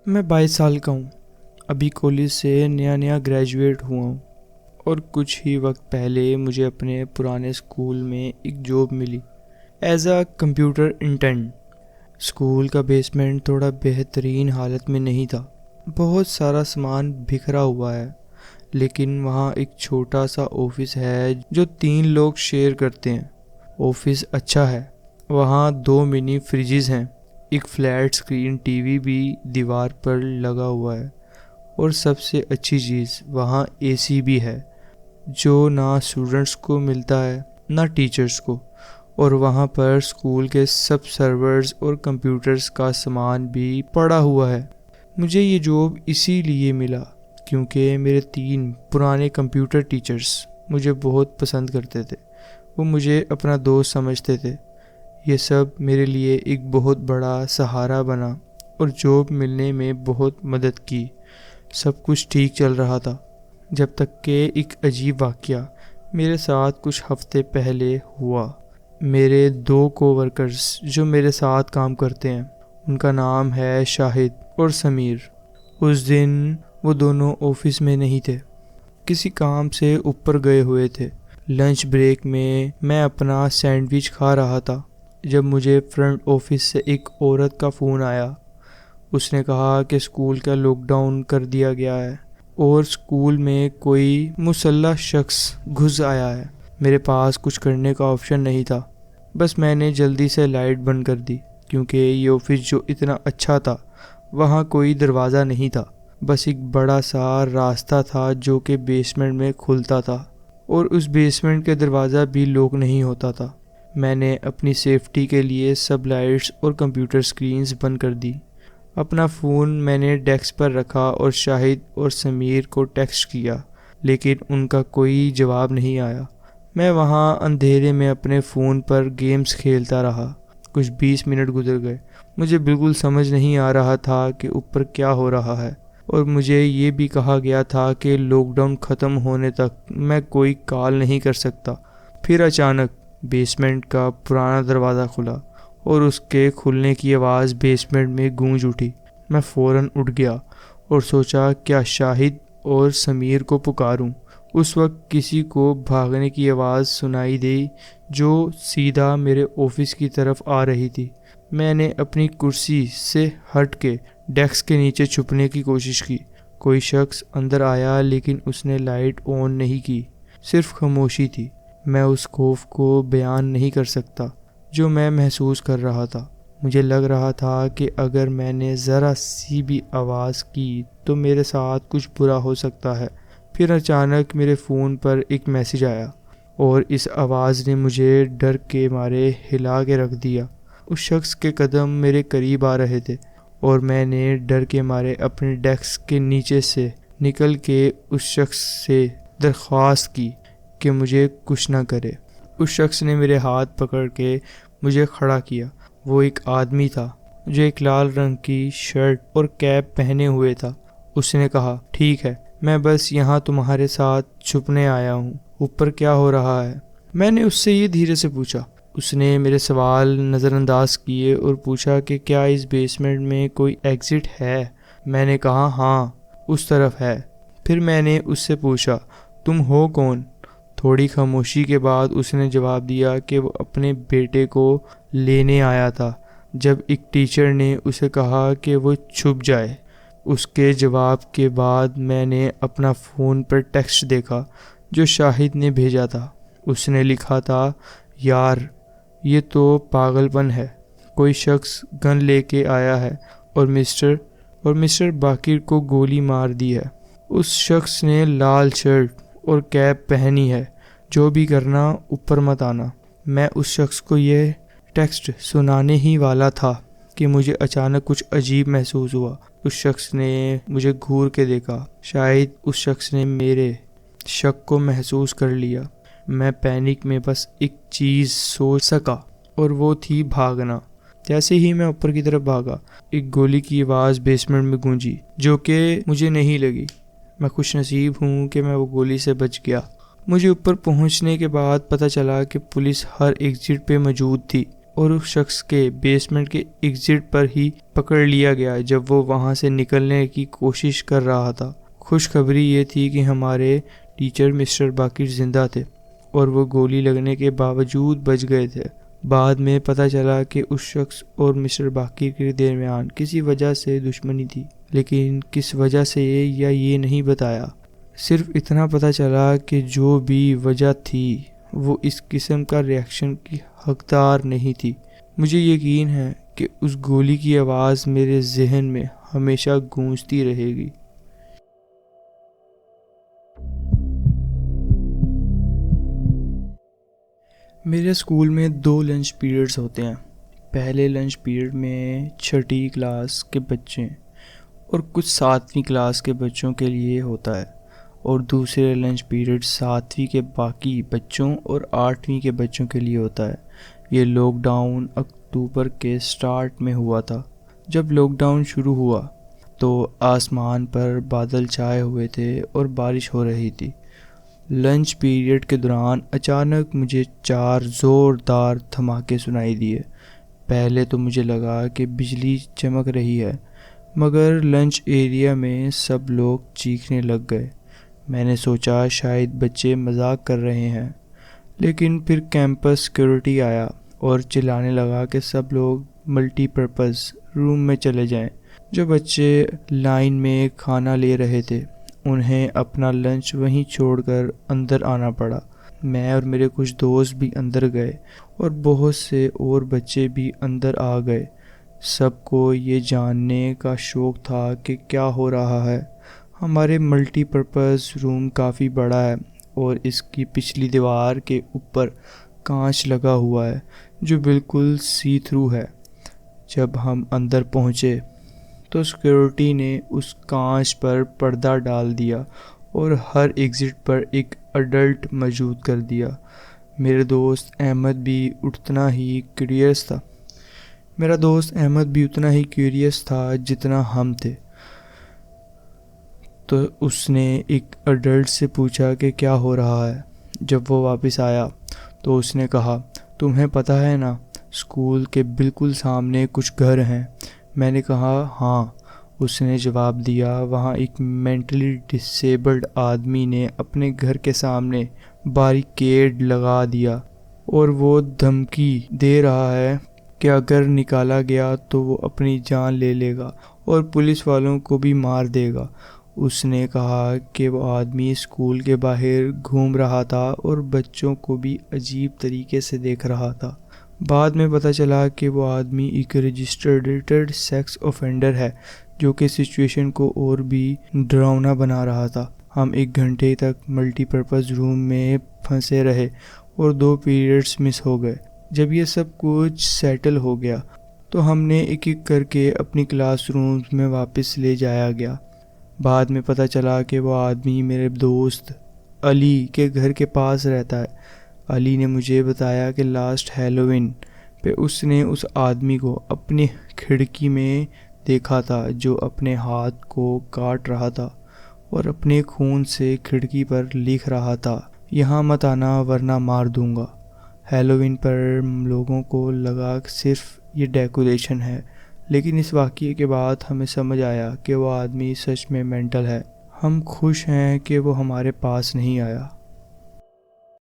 میں 22 سال کا ہوں. ابھی کالج سے نیا گریجویٹ ہوا ہوں اور کچھ ہی وقت پہلے مجھے اپنے پرانے اسکول میں ایک جاب ملی as a computer intern. School کا بیسمنٹ تھوڑا بہترین حالت میں نہیں تھا. بہت سارا سامان بکھرا ہوا ہے، لیکن وہاں ایک چھوٹا سا آفس ہے جو 3 لوگ شیئر کرتے ہیں. آفس اچھا ہے، وہاں 2 منی فریجز ہیں، ایک فلیٹ اسکرین ٹی وی بھی دیوار پر لگا ہوا ہے، اور سب سے اچھی چیز وہاں اے سی بھی ہے جو نہ اسٹوڈنٹس کو ملتا ہے نہ ٹیچرز کو. اور وہاں پر اسکول کے سب سرورز اور کمپیوٹرز کا سامان بھی پڑا ہوا ہے. مجھے یہ جاب اسی لیے ملا کیونکہ میرے 3 پرانے کمپیوٹر ٹیچرز مجھے بہت پسند کرتے تھے. وہ مجھے اپنا دوست سمجھتے تھے. یہ سب میرے لیے ایک بہت بڑا سہارا بنا اور جاب ملنے میں بہت مدد کی. سب کچھ ٹھیک چل رہا تھا جب تک کہ ایک عجیب واقعہ میرے ساتھ کچھ ہفتے پہلے ہوا. میرے 2 کوورکرز جو میرے ساتھ کام کرتے ہیں، ان کا نام ہے شاہد اور سمیر. اس دن وہ دونوں آفس میں نہیں تھے، کسی کام سے اوپر گئے ہوئے تھے. لنچ بریک میں اپنا سینڈوچ کھا رہا تھا جب مجھے فرنٹ آفس سے ایک عورت کا فون آیا. اس نے کہا کہ اسکول کا لاک ڈاؤن کر دیا گیا ہے اور اسکول میں کوئی مسلح شخص گھس آیا ہے. میرے پاس کچھ کرنے کا آپشن نہیں تھا، بس میں نے جلدی سے لائٹ بند کر دی کیونکہ یہ آفس جو اتنا اچھا تھا وہاں کوئی دروازہ نہیں تھا، بس ایک بڑا سا راستہ تھا جو کہ بیسمنٹ میں کھلتا تھا، اور اس بیسمنٹ کے دروازہ بھی لاک نہیں ہوتا تھا. میں نے اپنی سیفٹی کے لیے سب لائٹس اور کمپیوٹر سکرینز بند کر دی. اپنا فون میں نے ڈیسک پر رکھا اور شاہد اور سمیر کو ٹیکسٹ کیا، لیکن ان کا کوئی جواب نہیں آیا. میں وہاں اندھیرے میں اپنے فون پر گیمز کھیلتا رہا. کچھ 20 منٹ گزر گئے. مجھے بالکل سمجھ نہیں آ رہا تھا کہ اوپر کیا ہو رہا ہے، اور مجھے یہ بھی کہا گیا تھا کہ لاک ڈاؤن ختم ہونے تک میں کوئی کال نہیں کر سکتا. پھر اچانک بیسمنٹ کا پرانا دروازہ کھلا اور اس کے کھلنے کی آواز بیسمنٹ میں گونج اٹھی. میں فوراً اٹھ گیا اور سوچا کیا شاہد اور سمیر کو پکاروں. اس وقت کسی کو بھاگنے کی آواز سنائی دی جو سیدھا میرے آفس کی طرف آ رہی تھی. میں نے اپنی کرسی سے ہٹ کے ڈیسک کے نیچے چھپنے کی کوشش کی. کوئی شخص اندر آیا لیکن اس نے لائٹ آن نہیں کی، صرف خاموشی تھی. میں اس خوف کو بیان نہیں کر سکتا جو میں محسوس کر رہا تھا. مجھے لگ رہا تھا کہ اگر میں نے ذرا سی بھی آواز کی تو میرے ساتھ کچھ برا ہو سکتا ہے. پھر اچانک میرے فون پر ایک میسیج آیا اور اس آواز نے مجھے ڈر کے مارے ہلا کے رکھ دیا. اس شخص کے قدم میرے قریب آ رہے تھے اور میں نے ڈر کے مارے اپنے ڈیسک کے نیچے سے نکل کے اس شخص سے درخواست کی کہ مجھے کچھ نہ کرے. اس شخص نے میرے ہاتھ پکڑ کے مجھے کھڑا کیا. وہ ایک آدمی تھا جو ایک لال رنگ کی شرٹ اور کیپ پہنے ہوئے تھا. اس نے کہا، ٹھیک ہے، میں بس یہاں تمہارے ساتھ چھپنے آیا ہوں. اوپر کیا ہو رہا ہے؟ میں نے اس سے یہ دھیرے سے پوچھا. اس نے میرے سوال نظر انداز کیے اور پوچھا کہ کیا اس بیسمنٹ میں کوئی ایگزٹ ہے؟ میں نے کہا ہاں، اس طرف ہے. پھر میں نے اس سے پوچھا، تم ہو کون؟ تھوڑی خاموشی کے بعد اس نے جواب دیا کہ وہ اپنے بیٹے کو لینے آیا تھا جب ایک ٹیچر نے اسے کہا کہ وہ چھپ جائے. اس کے جواب کے بعد میں نے اپنا فون پر ٹیکسٹ دیکھا جو شاہد نے بھیجا تھا. اس نے لکھا تھا، یار یہ تو پاگل پن ہے. کوئی شخص گن لے کے آیا ہے اور مسٹر باقر کو گولی مار دی ہے. اس شخص نے لال شرٹ اور کیپ پہنی ہے. جو بھی کرنا اوپر مت آنا. میں اس شخص کو یہ ٹیکسٹ سنانے ہی والا تھا کہ مجھے اچانک کچھ عجیب محسوس ہوا. اس شخص نے مجھے گھور کے دیکھا. شاید اس شخص نے میرے شک کو محسوس کر لیا. میں پینک میں بس ایک چیز سوچ سکا اور وہ تھی بھاگنا. جیسے ہی میں اوپر کی طرف بھاگا، ایک گولی کی آواز بیسمنٹ میں گونجی جو کہ مجھے نہیں لگی. میں خوش نصیب ہوں کہ میں وہ گولی سے بچ گیا. مجھے اوپر پہنچنے کے بعد پتہ چلا کہ پولیس ہر ایگزٹ پہ موجود تھی اور اس شخص کے بیسمنٹ کے ایگزٹ پر ہی پکڑ لیا گیا جب وہ وہاں سے نکلنے کی کوشش کر رہا تھا۔ خوشخبری یہ تھی کہ ہمارے ٹیچر مسٹر باقر زندہ تھے اور وہ گولی لگنے کے باوجود بچ گئے تھے۔ بعد میں پتہ چلا کہ اس شخص اور مسٹر باقر کے درمیان کسی وجہ سے دشمنی تھی، لیکن کس وجہ سے یہ نہیں بتایا۔ صرف اتنا پتہ چلا کہ جو بھی وجہ تھی وہ اس قسم کا ریاکشن کی حقدار نہیں تھی۔ مجھے یقین ہے کہ اس گولی کی آواز میرے ذہن میں ہمیشہ گونجتی رہے گی۔ میرے اسکول میں 2 لنچ پیریڈز ہوتے ہیں۔ پہلے لنچ پیریڈ میں 6ٹھی کلاس کے بچے اور کچھ 7ویں کلاس کے بچوں کے لیے ہوتا ہے، اور دوسرے لنچ پیریڈ 7ویں کے باقی بچوں اور 8ویں کے بچوں کے لیے ہوتا ہے۔ یہ لاک ڈاؤن اکتوبر کے سٹارٹ میں ہوا تھا۔ جب لاک ڈاؤن شروع ہوا تو آسمان پر بادل چھائے ہوئے تھے اور بارش ہو رہی تھی۔ لنچ پیریڈ کے دوران اچانک مجھے 4 زوردار دھماکے سنائی دیے۔ پہلے تو مجھے لگا کہ بجلی چمک رہی ہے، مگر لنچ ایریا میں سب لوگ چیخنے لگ گئے۔ میں نے سوچا شاید بچے مذاق کر رہے ہیں، لیکن پھر کیمپس سیکیورٹی آیا اور چلانے لگا کہ سب لوگ ملٹی پرپز روم میں چلے جائیں۔ جو بچے لائن میں کھانا لے رہے تھے انہیں اپنا لنچ وہیں چھوڑ کر اندر آنا پڑا۔ میں اور میرے کچھ دوست بھی اندر گئے اور بہت سے اور بچے بھی اندر آ گئے۔ سب کو یہ جاننے کا شوق تھا کہ کیا ہو رہا ہے۔ ہمارے ملٹی پرپز روم کافی بڑا ہے اور اس کی پچھلی دیوار کے اوپر کانچ لگا ہوا ہے جو بالکل سی تھرو ہے۔ جب ہم اندر پہنچے تو سیکیورٹی نے اس کانچ پر پردہ ڈال دیا اور ہر ایگزٹ پر ایک اڈلٹ موجود کر دیا۔ میرا دوست احمد بھی اتنا ہی کیوریس تھا جتنا ہم تھے، تو اس نے ایک اڈلٹ سے پوچھا کہ کیا ہو رہا ہے۔ جب وہ واپس آیا تو اس نے کہا، تمہیں پتہ ہے نا اسکول کے بالکل سامنے کچھ گھر ہیں؟ میں نے کہا ہاں۔ اس نے جواب دیا، وہاں ایک مینٹلی ڈسیبلڈ آدمی نے اپنے گھر کے سامنے باریکیڈ لگا دیا اور وہ دھمکی دے رہا ہے کہ اگر نکالا گیا تو وہ اپنی جان لے لے گا اور پولیس والوں کو بھی مار دے گا۔ اس نے کہا کہ وہ آدمی اسکول کے باہر گھوم رہا تھا اور بچوں کو بھی عجیب طریقے سے دیکھ رہا تھا۔ بعد میں پتہ چلا کہ وہ آدمی ایک رجسٹرڈ سیکس اوفینڈر ہے جو کہ سچویشن کو اور بھی ڈراؤنا بنا رہا تھا۔ ہم 1 گھنٹے تک ملٹی پرپز روم میں پھنسے رہے اور 2 پیریڈز مس ہو گئے۔ جب یہ سب کچھ سیٹل ہو گیا تو ہم نے ایک ایک کر کے اپنی کلاس رومز میں واپس لے جایا گیا۔ بعد میں پتہ چلا کہ وہ آدمی میرے دوست علی کے گھر کے پاس رہتا ہے۔ علی نے مجھے بتایا کہ لاسٹ ہیلووین پہ اس نے اس آدمی کو اپنی کھڑکی میں دیکھا تھا جو اپنے ہاتھ کو کاٹ رہا تھا اور اپنے خون سے کھڑکی پر لکھ رہا تھا، یہاں مت آنا ورنہ مار دوں گا۔ ہیلووین پر لوگوں کو لگا صرف یہ ڈیکوریشن ہے، لیکن اس واقعے کے بعد ہمیں سمجھ آیا کہ وہ آدمی سچ میں مینٹل ہے۔ ہم خوش ہیں کہ وہ ہمارے پاس نہیں آیا۔